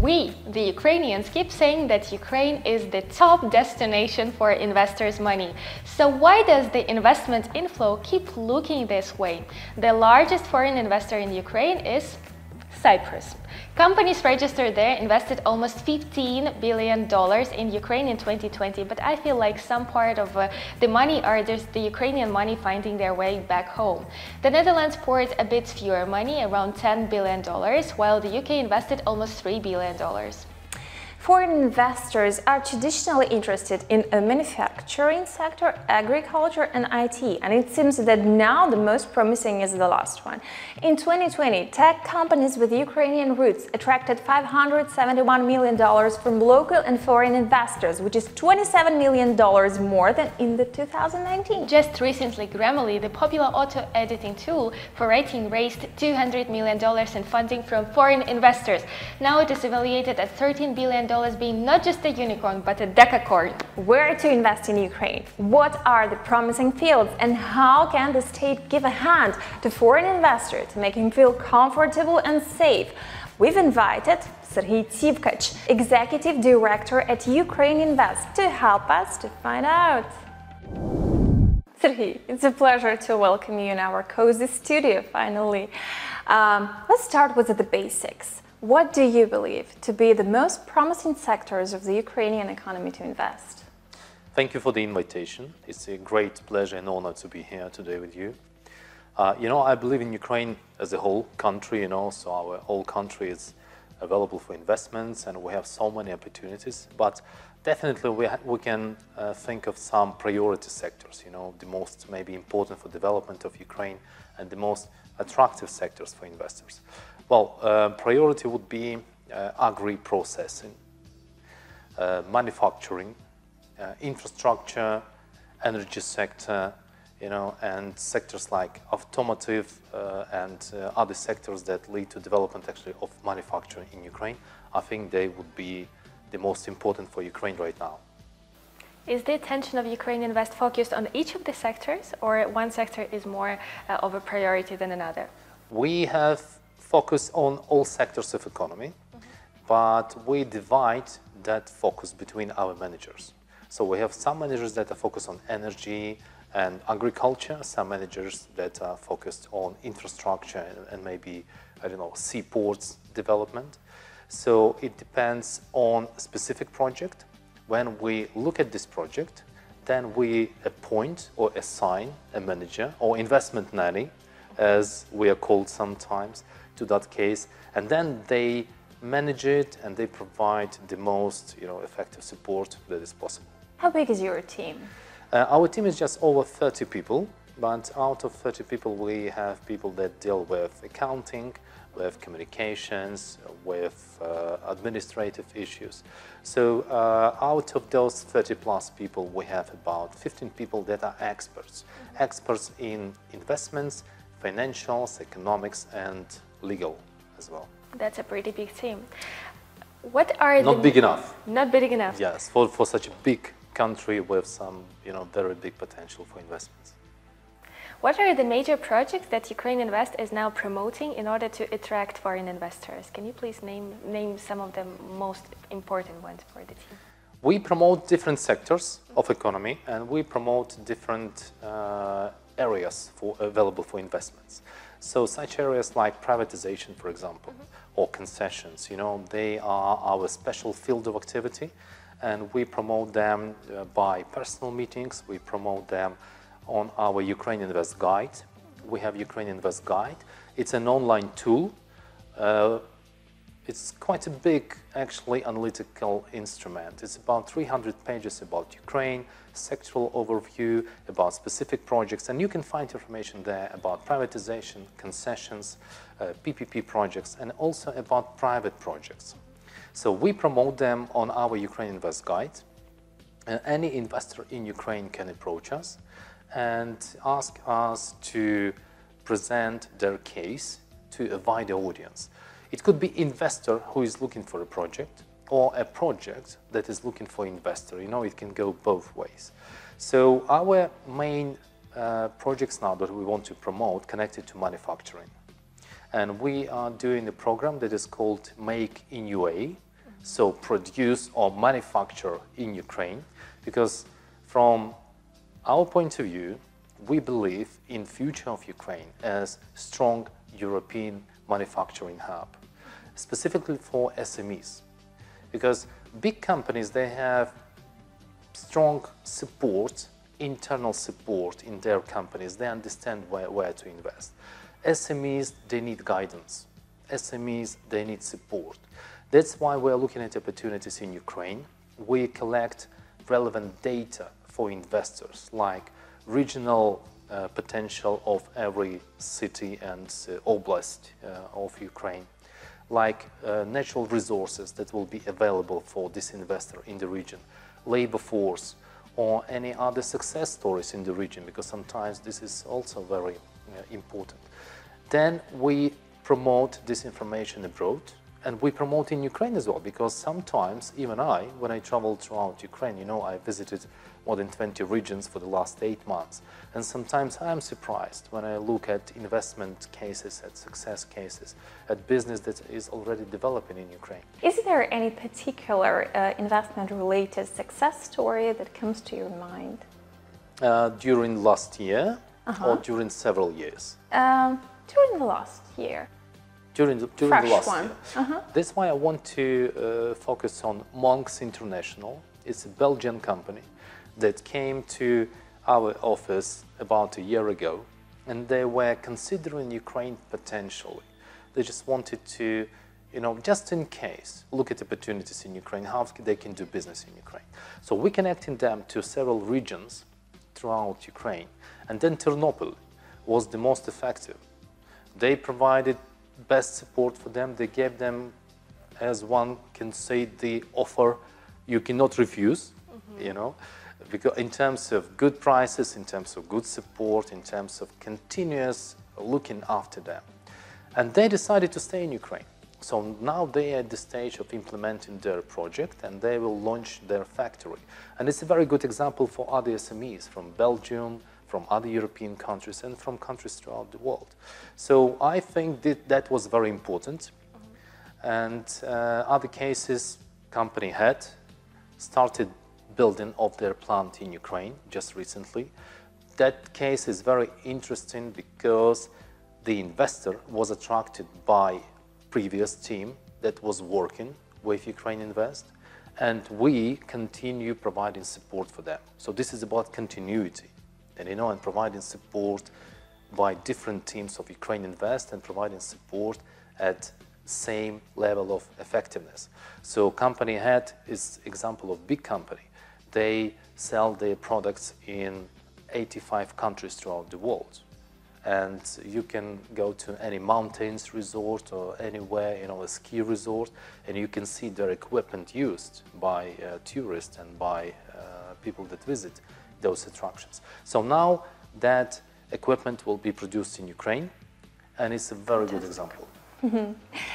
We, the Ukrainians, keep saying that Ukraine is the top destination for investors' money. So why does the investment inflow keep looking this way? The largest foreign investor in Ukraine is Cyprus. Companies registered there invested almost $15 billion in Ukraine in 2020, but I feel like some part of the money are just the Ukrainian money finding their way back home. The Netherlands poured a bit fewer money, around $10 billion, while the UK invested almost $3 billion. Foreign investors are traditionally interested in a manufacturing sector, agriculture and IT, and it seems that now the most promising is the last one. In 2020, tech companies with Ukrainian roots attracted $571 million from local and foreign investors, which is $27 million more than in the 2019. Just recently, Grammarly, the popular auto-editing tool for writing, raised $200 million in funding from foreign investors. Now it is evaluated at $13 billion, being not just a unicorn, but a decacorn. Where to invest in Ukraine? What are the promising fields? And how can the state give a hand to foreign investors to make him feel comfortable and safe? We've invited Sergiy Tsivkach, Executive Director at UkraineInvest, to help us to find out. Sergiy, it's a pleasure to welcome you in our cozy studio, finally. Let's start with the basics. What do you believe to be the most promising sectors of the Ukrainian economy to invest? Thank you for the invitation. It's a great pleasure and honor to be here today with you. I believe in Ukraine as a whole country, so our whole country is available for investments and we have so many opportunities, but definitely we can think of some priority sectors, the most maybe important for development of Ukraine and the most attractive sectors for investors. Well, priority would be agri-processing, manufacturing, infrastructure, energy sector, and sectors like automotive and other sectors that lead to development actually of manufacturing in Ukraine. I think they would be the most important for Ukraine right now. Is the attention of UkraineInvest focused on each of the sectors, or one sector is more of a priority than another? We have focused on all sectors of economy, but we divide that focus between our managers. So we have some managers that are focused on energy and agriculture, some managers that are focused on infrastructure and maybe, seaports development. So it depends on a specific project. When we look at this project, then we appoint or assign a manager or investment nanny, as we are called sometimes, to that case, and then they manage it and they provide the most effective support that is possible. How big is your team? Our team is just over 30 people, but out of 30 people we have people that deal with accounting, with communications, with administrative issues. So out of those 30 plus people, we have about 15 people that are experts in investments, financials, economics, and legal as well. That's a pretty big team. What are Not big enough. Not big enough. Yes, for such a big country with some very big potential for investments. What are the major projects that UkraineInvest is now promoting in order to attract foreign investors? Can you please name some of the most important ones for the team? We promote different sectors of economy and we promote different areas available for investments. So such areas like privatization, for example, or concessions, they are our special field of activity, and we promote them by personal meetings. We promote them on our UkraineInvest Guide. We have UkraineInvest Guide. It's an online tool. It's quite a big, actually, analytical instrument. It's about 300 pages about Ukraine, sectoral overview, about specific projects, and you can find information there about privatization, concessions, PPP projects, and also about private projects. So we promote them on our UkraineInvest Guide. Any investor in Ukraine can approach us and ask us to present their case to a wider audience. It could be investor who is looking for a project or a project that is looking for investor. It can go both ways. So our main projects now that we want to promote connected to manufacturing. And we are doing a program that is called Make in UA. so produce or manufacture in Ukraine, because from our point of view, we believe in future of Ukraine as strong European manufacturing hub, specifically for SMEs, because big companies, they have strong support, internal support in their companies. They understand where to invest. SMEs, they need guidance. SMEs, they need support. That's why we're looking at opportunities in Ukraine. We collect relevant data for investors, like regional potential of every city and oblast of Ukraine, like natural resources that will be available for this investor in the region, labor force, or any other success stories in the region, because sometimes this is also very important. Then we promote this information abroad, and we promote in Ukraine as well, because sometimes, even when I travel throughout Ukraine, you know, I visited more than 20 regions for the last 8 months. And sometimes I'm surprised when I look at investment cases, at success cases, at business that is already developing in Ukraine. Is there any particular investment-related success story that comes to your mind? During last year or during several years? During the last year. During the last year. That's why I want to focus on Monks International. It's a Belgian company that came to our office about a year ago, and they were considering Ukraine potentially. They just wanted to, you know, just in case, look at opportunities in Ukraine, how they can do business in Ukraine. So we connected them to several regions throughout Ukraine, and then Ternopil was the most effective. They provided best support for them. They gave them, as one can say, the offer you cannot refuse, you know, because in terms of good prices, in terms of good support, in terms of continuous looking after them. And they decided to stay in Ukraine. So now they are at the stage of implementing their project, and they will launch their factory. And it's a very good example for other SMEs from Belgium, from other European countries, and from countries throughout the world. So I think that was very important. And other cases, company had started building of their plant in Ukraine just recently. That case is very interesting because the investor was attracted by previous team that was working with UkraineInvest, and we continue providing support for them. So this is about continuity, and you know, and providing support by different teams of UkraineInvest and providing support at same level of effectiveness. So company had is example of big company. They sell their products in 85 countries throughout the world. And you can go to any mountains resort or anywhere, you know, a ski resort, and you can see their equipment used by tourists and by people that visit those attractions. So now that equipment will be produced in Ukraine, and it's a very good example.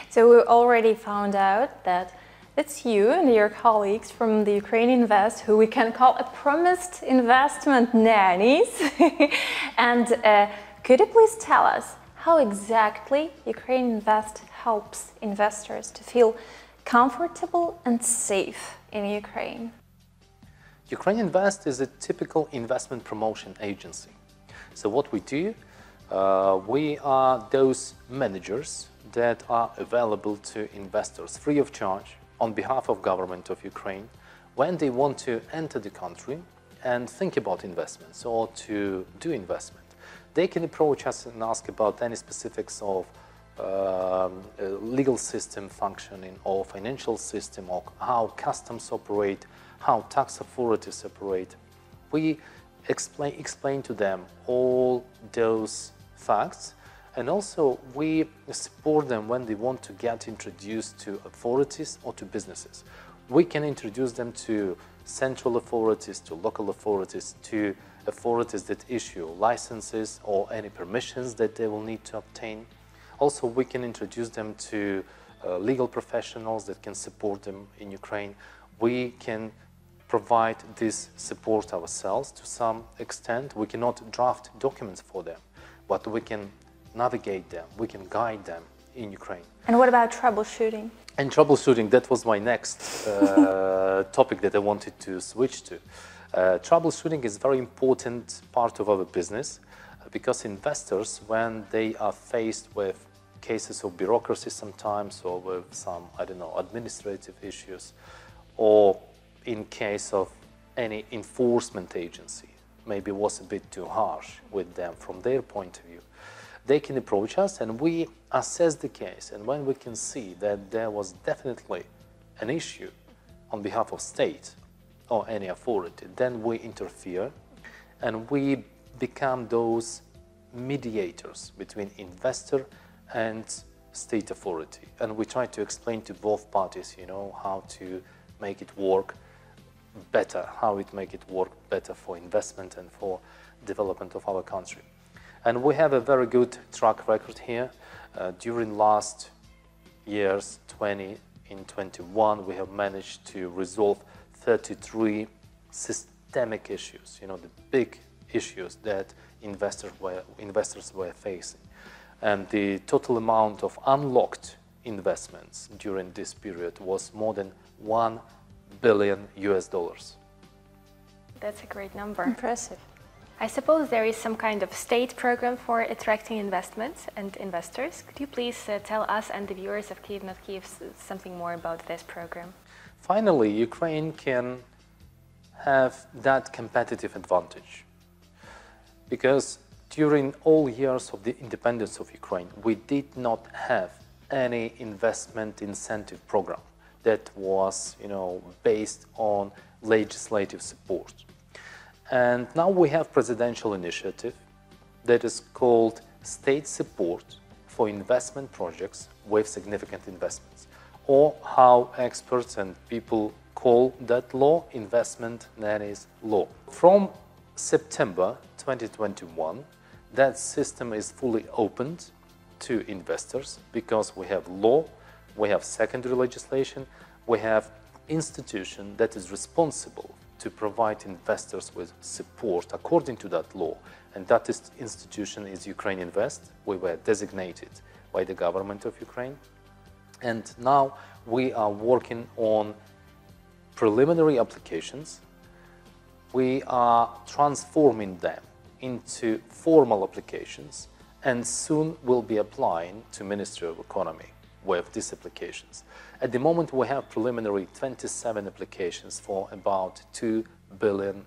So we already found out that it's you and your colleagues from the UkraineInvest who we can call a promised investment nannies. And could you please tell us how exactly UkraineInvest helps investors to feel comfortable and safe in Ukraine? UkraineInvest is a typical investment promotion agency. So what we do, we are those managers that are available to investors free of charge on behalf of government of Ukraine when they want to enter the country and think about investments or to do investment. They can approach us and ask about any specifics of legal system functioning or financial system, or how customs operate, how tax authorities operate. We explain to them all those facts, and also we support them when they want to get introduced to authorities or to businesses. We can introduce them to central authorities, to local authorities, to authorities that issue licenses or any permissions that they will need to obtain. Also, we can introduce them to legal professionals that can support them in Ukraine. We can provide this support ourselves to some extent. We cannot draft documents for them, but we can navigate them, we can guide them in Ukraine. And what about troubleshooting? And troubleshooting, that was my next topic that I wanted to switch to. Troubleshooting is a very important part of our business because investors, when they are faced with cases of bureaucracy sometimes, or with some, I don't know, administrative issues, or in case of any enforcement agency, maybe was a bit too harsh with them from their point of view, they can approach us and we assess the case. And when we can see that there was definitely an issue on behalf of state or any authority, then we interfere and we become those mediators between investor and state authority. And we try to explain to both parties, you know, how to make it work better, how it make it work better for investment and for development of our country. And we have a very good track record here. During last years, 20 in 21, we have managed to resolve 33 systemic issues, you know, the big issues that investors were facing. And the total amount of unlocked investments during this period was more than $1 billion. That's a great number. Impressive. I suppose there is some kind of state program for attracting investments and investors. Could you please tell us and the viewers of Kyiv Not Kyiv something more about this program? Finally, Ukraine can have that competitive advantage because during all years of the independence of Ukraine, we did not have any investment incentive program that was, you know, based on legislative support. And now we have presidential initiative that is called State Support for Investment Projects with Significant Investments, or how experts and people call that law, Investment That is Law. From September 2021, that system is fully opened to investors because we have law, we have secondary legislation, we have institution that is responsible to provide investors with support according to that law. And that institution is UkraineInvest. We were designated by the government of Ukraine. And now we are working on preliminary applications. We are transforming them into formal applications and soon will be applying to Ministry of Economy with these applications. At the moment, we have preliminary 27 applications for about $2 billion.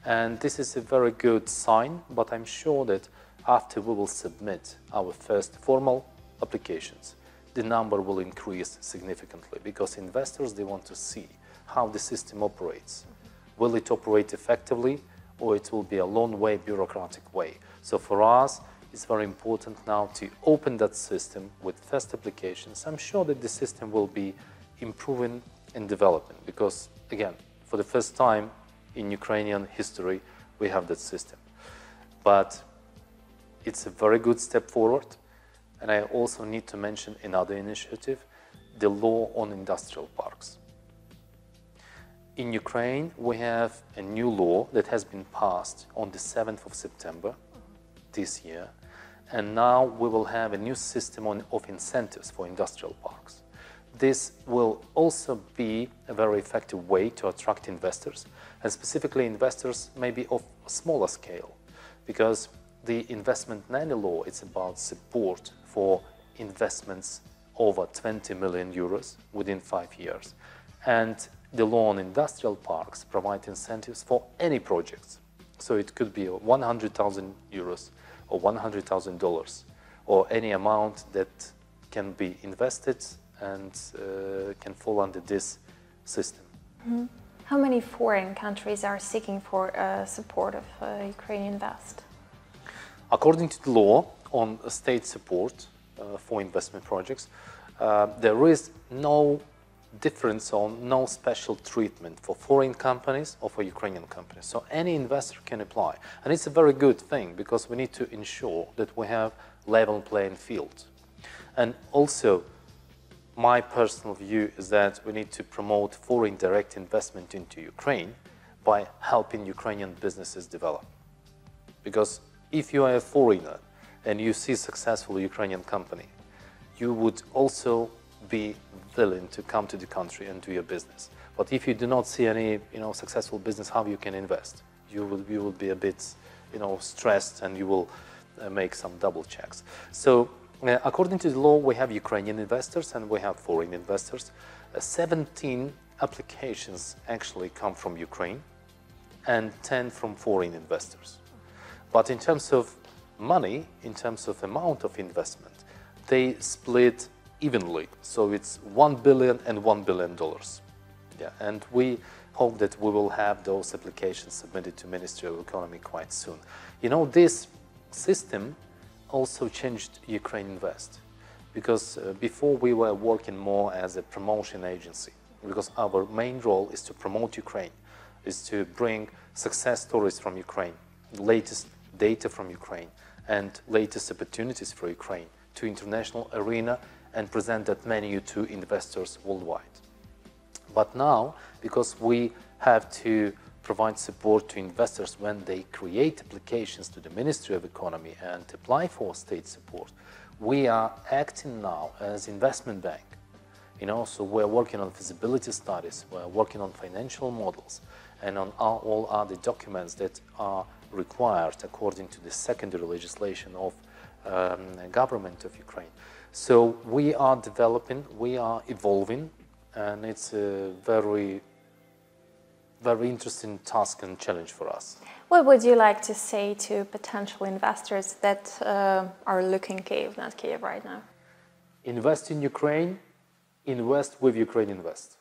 And this is a very good sign, but I'm sure that after we will submit our first formal applications, the number will increase significantly because investors, they want to see how the system operates. Will it operate effectively or it will be a long way, bureaucratic way? So for us, it's very important now to open that system with first applications. I'm sure that the system will be improving and developing because, again, for the first time in Ukrainian history, we have that system. But it's a very good step forward. And I also need to mention another initiative, the law on industrial parks. In Ukraine, we have a new law that has been passed on the 7th of September this year. And now we will have a new system of incentives for industrial parks. This will also be a very effective way to attract investors, and specifically investors maybe of a smaller scale, because the investment nanny law is about support for investments over 20 million euros within 5 years. And the law on industrial parks provides incentives for any projects. So it could be 100,000 euros or $100,000 or any amount that can be invested and can fall under this system. Mm-hmm. How many foreign countries are seeking for support of UkraineInvest? According to the law on state support for investment projects, there is no difference or no special treatment for foreign companies or for Ukrainian companies. So any investor can apply. And it's a very good thing because we need to ensure that we have level playing field. And also, my personal view is that we need to promote foreign direct investment into Ukraine by helping Ukrainian businesses develop. Because if you are a foreigner and you see successful Ukrainian company, you would also be willing to come to the country and do your business. But if you do not see any, successful business, how you can invest? You will be a bit, stressed, and you will make some double checks. So, according to the law, we have Ukrainian investors and we have foreign investors. 17 applications actually come from Ukraine and 10 from foreign investors. But in terms of money, in terms of amount of investment, they split evenly. So it's $1 billion and $1 billion. Yeah, and we hope that we will have those applications submitted to Ministry of Economy quite soon. This system also changed UkraineInvest, because before we were working more as a promotion agency, because our main role is to promote Ukraine, is to bring success stories from Ukraine, latest data from Ukraine, and latest opportunities for Ukraine to international arena and present that menu to investors worldwide. But now, because we have to provide support to investors when they create applications to the Ministry of Economy and apply for state support, we are acting now as investment bank. So we're working on feasibility studies, we're working on financial models, and on all other documents that are required according to the secondary legislation of government of Ukraine. So we are developing, we are evolving, and it's a very interesting task and challenge for us. What would you like to say to potential investors that are looking Kyiv, not Kyiv right now? Invest in Ukraine, invest with UkraineInvest.